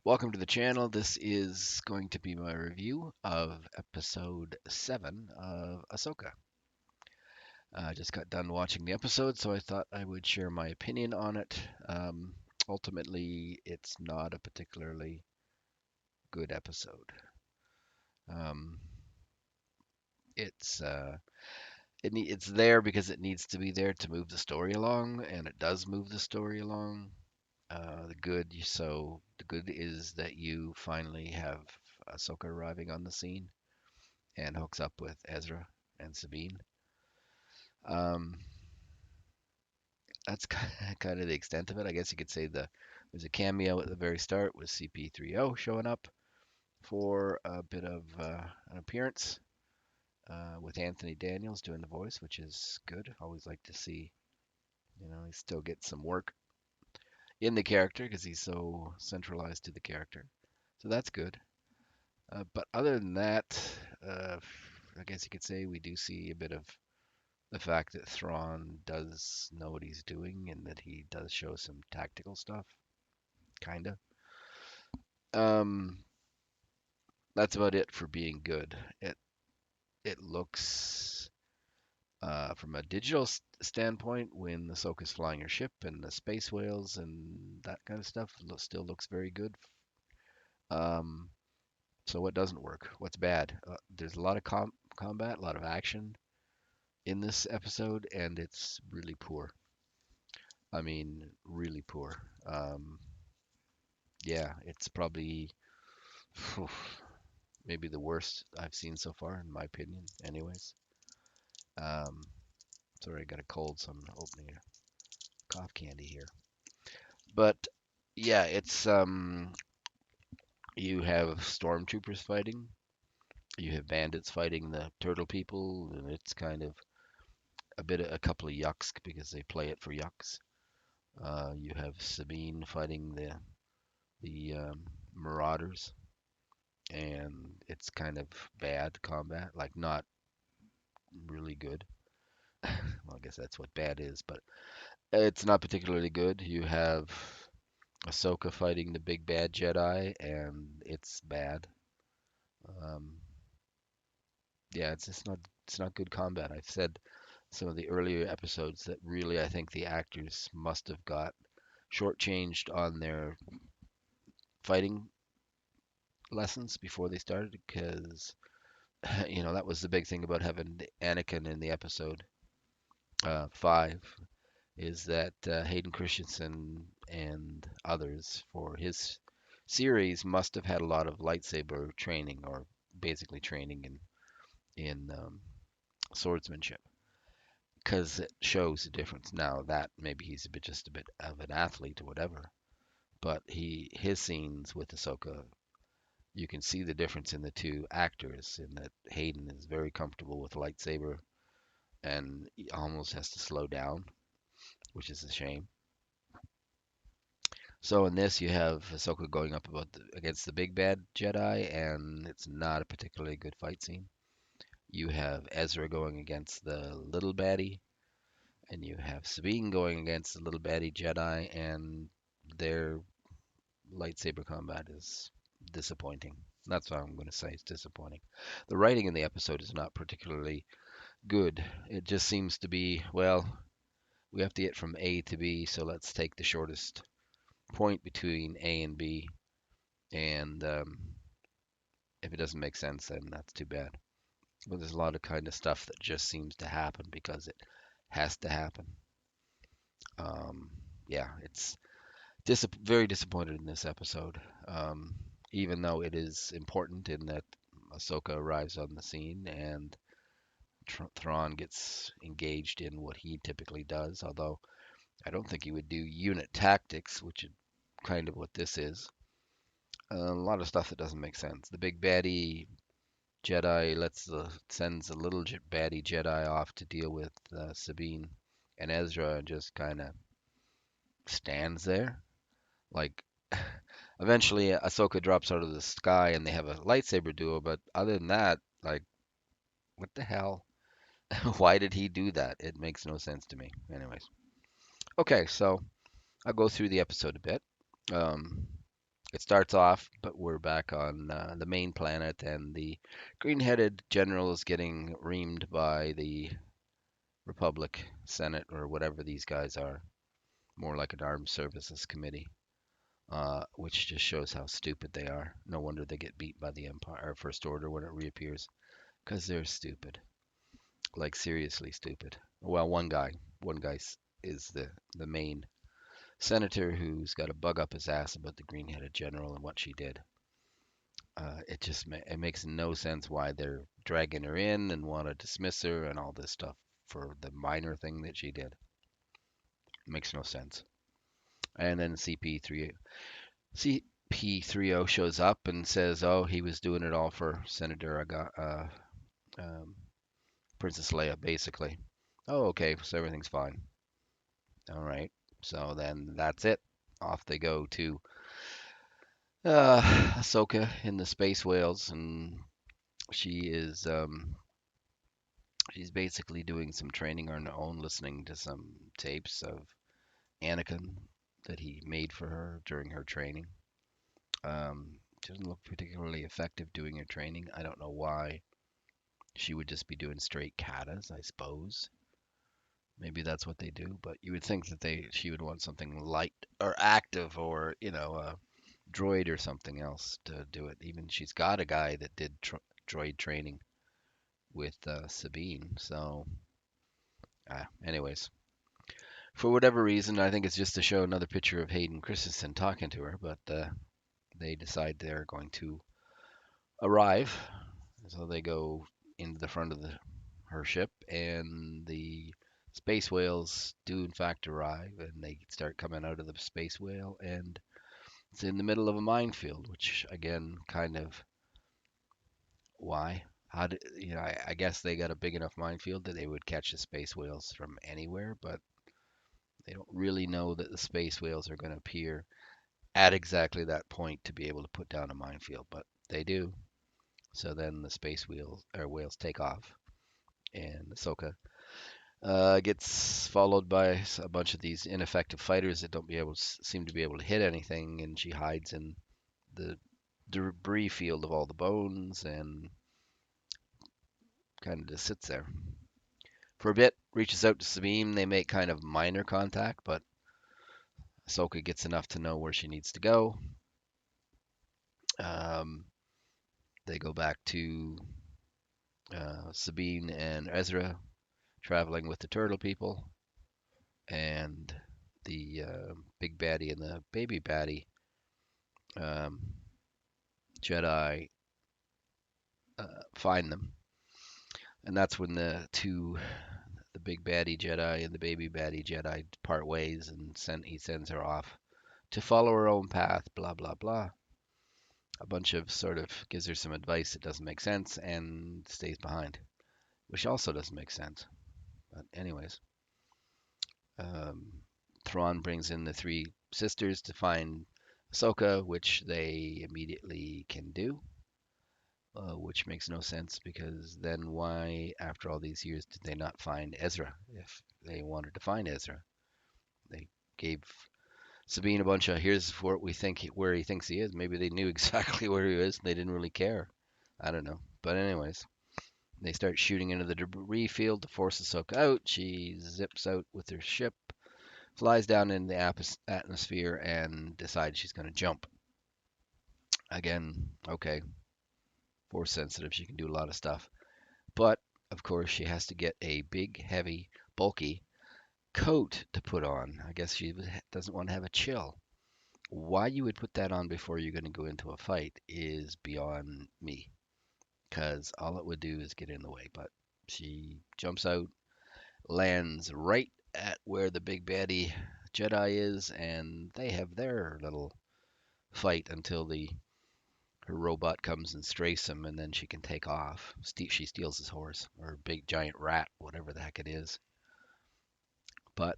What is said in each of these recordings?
Welcome to the channel. This is going to be my review of episode 7 of Ahsoka. I just got done watching the episode, so I thought I would share my opinion on it. Ultimately, it's not a particularly good episode. Um, it's it's there because it needs to be there to move the story along, and it does move the story along. The good is that you finally have Ahsoka arriving on the scene and hooks up with Ezra and Sabine. Um, that's kind of the extent of it. I guess you could say there's a cameo at the very start with CP3O showing up for a bit of an appearance with Anthony Daniels doing the voice, which is good. Always like to see, he still gets some work in the character because he's so centralized to the character. So that's good. But other than that, I guess you could say we do see a bit of the fact that Thrawn does know what he's doing and that he does show some tactical stuff, kinda. Um, that's about it for being good. It looks from a digital standpoint when Ahsoka's flying her ship and the space whales and that kind of stuff still looks very good. Um, so what doesn't work? What's bad? There's a lot of combat, a lot of action in this episode, and it's really poor. I mean, really poor. Um, Yeah, it's probably phew, maybe the worst I've seen so far, in my opinion. Anyways, um, sorry, I got a cold, so I'm opening a cough candy here. But yeah, it's you have stormtroopers fighting, you have bandits fighting the turtle people, and it's kind of a couple of yucks because they play it for yucks. You have Sabine fighting the marauders, and it's kind of bad combat, like not really good. Well, I guess that's what bad is, but it's not particularly good. You have Ahsoka fighting the big bad Jedi, and it's bad. Um, yeah, it's not good combat. I've said some of the earlier episodes that really I think the actors must have got shortchanged on their fighting lessons before they started, because that was the big thing about having Anakin in the episode 5 is that Hayden Christensen and others for his series must have had a lot of lightsaber training or basically training in swordsmanship because it shows the difference. Now that maybe he's just a bit of an athlete or whatever, but his scenes with Ahsoka, you can see the difference in the two actors in that Hayden is very comfortable with lightsaber and he almost has to slow down, which is a shame. So in this, you have Ahsoka going up against the big bad Jedi, and it's not a particularly good fight scene. You have Ezra going against the little baddie, and you have Sabine going against the little baddie Jedi, and their lightsaber combat is disappointing. That's what I'm going to say. It's disappointing. The writing in the episode is not particularly good. It just seems to be, well, we have to get from A to B, so let's take the shortest point between A and B, and if it doesn't make sense, then that's too bad. But there's a lot of kind of stuff that just seems to happen because it has to happen. Um, yeah, it's very disappointed in this episode. Even though it is important in that Ahsoka arrives on the scene and Thrawn gets engaged in what he typically does, although I don't think he would do unit tactics, which is kind of what this is. A lot of stuff that doesn't make sense. The big baddie Jedi sends a little baddie Jedi off to deal with Sabine, and Ezra just kind of stands there. Like, eventually Ahsoka drops out of the sky and they have a lightsaber duel, but other than that, like, what the hell? Why did he do that? It makes no sense to me. Anyways, okay, so I'll go through the episode a bit. Um, It starts off, but we're back on the main planet, and the green-headed general is getting reamed by the Republic Senate or whatever these guys are, more like an armed services committee, which just shows how stupid they are. No wonder they get beat by the Empire or First Order when it reappears, because they're stupid, like seriously stupid. Well, one guy is the main senator who's got a bug up his ass about the green-headed general and what she did. It makes no sense why they're dragging her in and want to dismiss her and all this stuff for the minor thing that she did. It makes no sense. And then CP30 shows up and says, "Oh, he was doing it all for Senator um, Princess Leia, basically." Oh, okay, so everything's fine. All right. So then that's it. Off they go to Ahsoka in the space whales, and she is she's basically doing some training on her own, listening to some tapes of Anakin that he made for her during her training. She doesn't look particularly effective doing her training. I don't know why. She would just be doing straight katas, I suppose. Maybe that's what they do, but you would think that she would want something light or active, or a droid or something else to do it. Even she's got a guy that did droid training with Sabine. So, anyways, for whatever reason, I think it's just to show another picture of Hayden Christensen talking to her, but they decide they're going to arrive. So they go into the front of her ship, and the space whales do in fact arrive, and they start coming out of the space whale, and it's in the middle of a minefield, which again, kind of why? How did I guess they got a big enough minefield that they would catch the space whales from anywhere, but they don't really know that the space whales are going to appear at exactly that point to be able to put down a minefield, but they do. So then the whales take off, and Ahsoka gets followed by a bunch of these ineffective fighters that don't seem to be able to hit anything, and she hides in the debris field of all the bones and kind of just sits there for a bit. Reaches out to Sabine. They make kind of minor contact, but Ahsoka gets enough to know where she needs to go. Um, they go back to Sabine and Ezra traveling with the turtle people, and the big baddie and the baby baddie um, Jedi find them, and that's when the big baddie Jedi and the baby baddie Jedi part ways, and he sends her off to follow her own path. Blah blah blah. A bunch of sort of gives her some advice that doesn't make sense and stays behind, which also doesn't make sense. But anyways, um, Thrawn brings in the three sisters to find Ahsoka, which they immediately can do, which makes no sense because then why, after all these years, did they not find Ezra if they wanted to find Ezra? They gave Sabine a bunch of here's what we think where he thinks he is. Maybe they knew exactly where he is and they didn't really care. I don't know. But anyways, they start shooting into the debris field to force Ahsoka out. She zips out with her ship, flies down in the atmosphere, and decides she's going to jump. Again, okay, force sensitive. She can do a lot of stuff. But, of course, she has to get a big, heavy, bulky coat to put on. I guess she doesn't want to have a chill. Why you would put that on before you're going to go into a fight is beyond me, because all it would do is get in the way. But she jumps out, lands right at where the big baddie Jedi is, and they have their little fight until the her robot comes and strafes him, and then she can take off. She steals his horse, or big giant rat, whatever the heck it is. But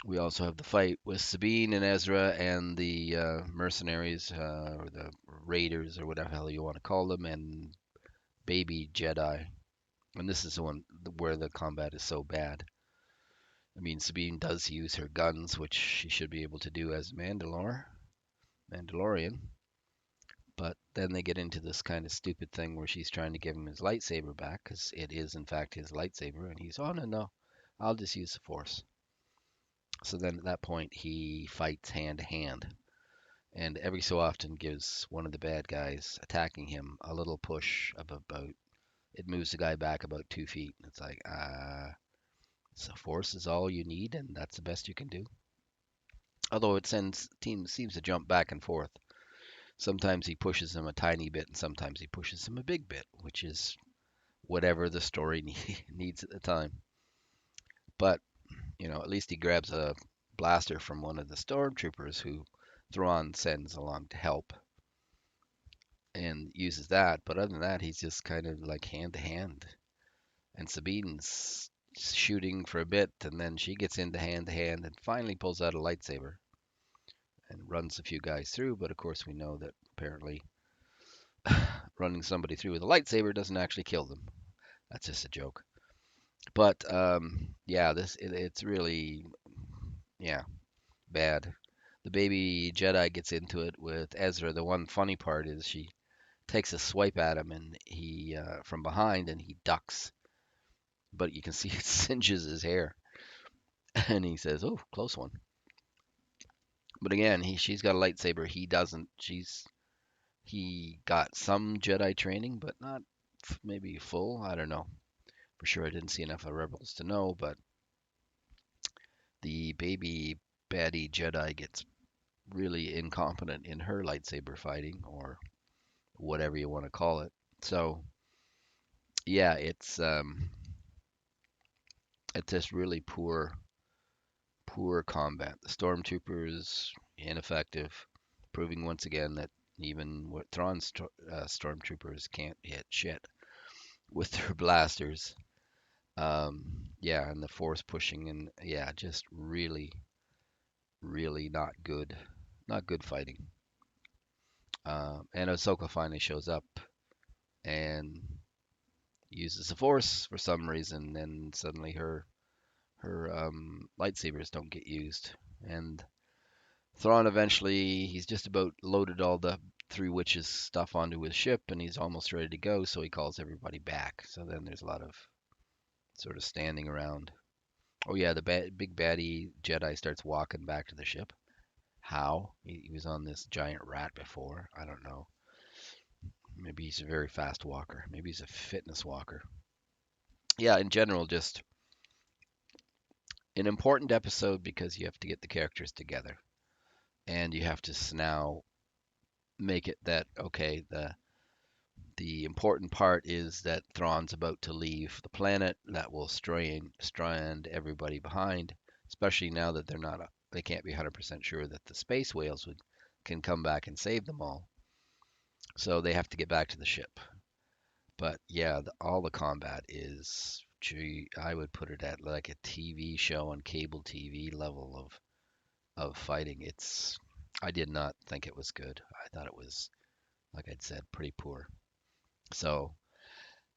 we also have the fight with Sabine and Ezra and the mercenaries, or the raiders, or whatever hell you want to call them, and baby Jedi. And this is the one where the combat is so bad. I mean, Sabine does use her guns, which she should be able to do as Mandalore. Mandalorian. But then they get into this kind of stupid thing where she's trying to give him his lightsaber back because it is in fact his lightsaber, and he's, oh no no, I'll just use the Force. So then at that point he fights hand to hand, and every so often gives one of the bad guys attacking him a little push of about, it moves the guy back about 2 feet. It's like, so Force is all you need, and that's the best you can do. Although it sends team seems to jump back and forth. Sometimes he pushes him a tiny bit, and sometimes he pushes him a big bit, which is whatever the story needs at the time. But at least he grabs a blaster from one of the stormtroopers who Thrawn sends along to help and uses that. But other than that, he's just kind of like hand to hand. And Sabine's shooting for a bit, and then she gets into hand to hand and finally pulls out a lightsaber and runs a few guys through. But of course, we know that apparently running somebody through with a lightsaber doesn't actually kill them. That's just a joke. But yeah, it's really, yeah, bad. The baby Jedi gets into it with Ezra. The one funny part is she takes a swipe at him, and he from behind, and he ducks, but you can see it singes his hair, and he says, "Oh, close one." But again, she's got a lightsaber. He doesn't. He got some Jedi training, but not maybe full. I don't know for sure. I didn't see enough of Rebels to know, but the baby baddie Jedi gets really incompetent in her lightsaber fighting, or whatever you want to call it. So yeah, it's just really poor combat. The stormtroopers ineffective, proving once again that even what Thrawn's stormtroopers can't hit shit with their blasters. Yeah, and the force pushing, and yeah, just really not good fighting. And Ahsoka finally shows up and uses the force for some reason, and suddenly her lightsabers don't get used. And Thrawn eventually, he's just about loaded all the Three Witches stuff onto his ship, and he's almost ready to go, so he calls everybody back. So then there's a lot of sort of standing around. Oh yeah, the big baddie Jedi starts walking back to the ship. How? He was on this giant rat before. I don't know. Maybe he's a very fast walker. Maybe he's a fitness walker. Yeah, in general, just an important episode because you have to get the characters together, and you have to now make it that okay, the important part is that Thrawn's about to leave the planet. That will strand everybody behind, especially now that they can't be 100% sure that the space whales can come back and save them all. So they have to get back to the ship. But yeah, all the combat is, gee, I would put it at like a TV show on cable TV level of fighting. I did not think it was good. I thought it was, like I'd said, pretty poor. So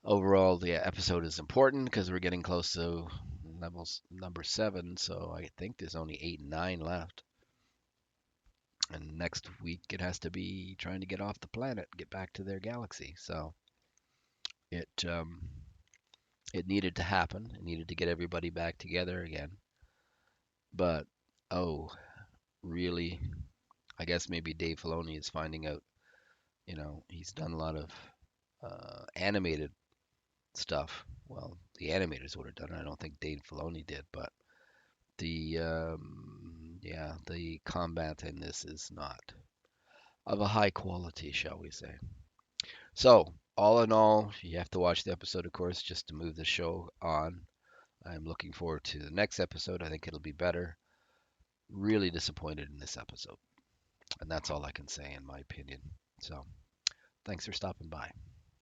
overall, the episode is important because we're getting close to levels number 7. So I think there's only 8 and 9 left. And next week it has to be trying to get off the planet, get back to their galaxy. So it it needed to happen. It needed to get everybody back together again. But oh, really? I guess maybe Dave Filoni is finding out. He's done a lot of animated stuff. Well, the animators would have done it. I don't think Dave Filoni did, but the combat in this is not of a high quality, shall we say. So, all in all, you have to watch the episode, of course, just to move the show on. I'm looking forward to the next episode. I think it'll be better. Really disappointed in this episode. And that's all I can say, in my opinion. So, thanks for stopping by.